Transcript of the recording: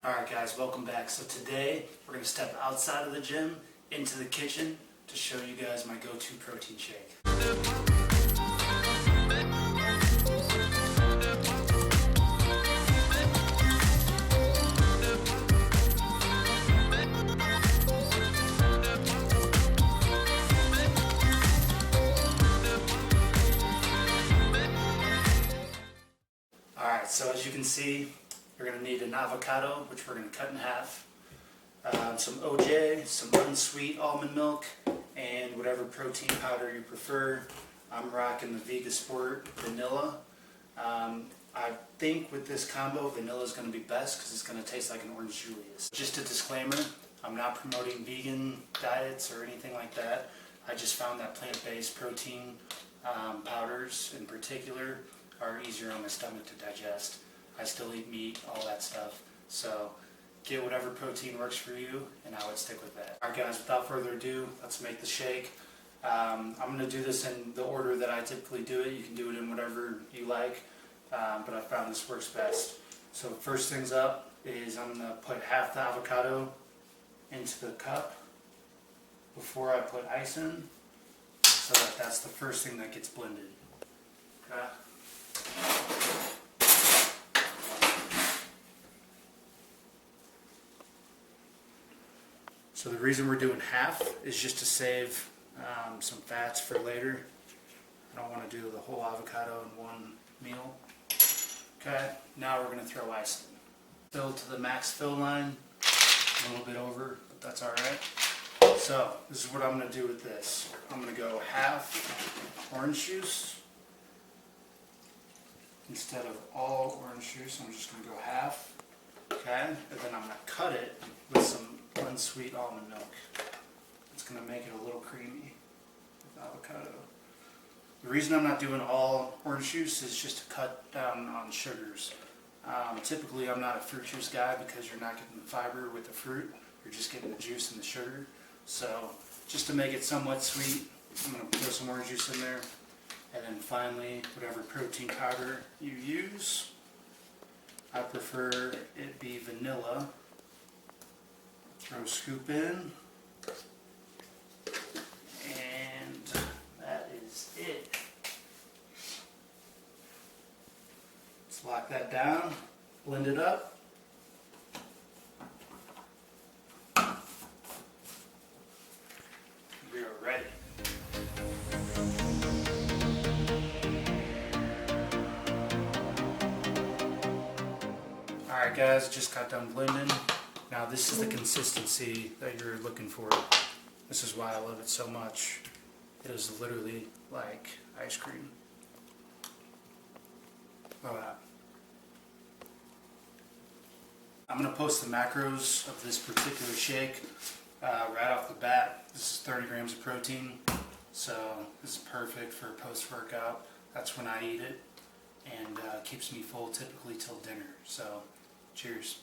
Alright guys, welcome back. So today we're going to step outside of the gym into the kitchen to show you guys my go-to protein shake. Alright, so as you can see, you're going to need an avocado, which we're going to cut in half, some OJ, some Unsweet almond milk, and whatever protein powder you prefer. I'm rocking the Vega Sport vanilla. I think with this combo, vanilla is going to be best because it's going to taste like an orange Julius. Just a disclaimer, I'm not promoting vegan diets or anything like that. I just found that plant-based protein powders in particular are easier on my stomach to digest. I still eat meat, all that stuff. So get whatever protein works for you, and I would stick with that. Alright guys, without further ado, let's make the shake. I'm going to do this in the order that I typically do it. You can do it in whatever you like, but I found this works best. So first things up is I'm going to put half the avocado into the cup before I put ice in, so that's the first thing that gets blended. Okay? So the reason we're doing half is just to save some fats for later. I don't want to do the whole avocado in one meal. Okay, now we're going to throw ice in. Fill to the max fill line, a little bit over, but that's alright. So this is what I'm going to do with this. I'm going to go half orange juice. Instead of all orange juice, I'm just going to go half. Okay, and then I'm going to cut it with some Unsweet almond milk. It's going to make it a little creamy with avocado. The reason I'm not doing all orange juice is just to cut down on sugars. Typically I'm not a fruit juice guy because you're not getting the fiber with the fruit, you're just getting the juice and the sugar. So just to make it somewhat sweet, I'm going to throw some orange juice in there. And then finally, whatever protein powder you use. I prefer it be vanilla. Throw a scoop in, and that is it. Let's lock that down, blend it up. We are ready. Alright guys, just got done blending. Now this is the consistency that you're looking for. This is why I love it so much. It is literally like ice cream. Look at that. I'm going to post the macros of this particular shake right off the bat. This is 30 grams of protein, so this is perfect for post-workout. That's when I eat it, and keeps me full typically till dinner. So cheers.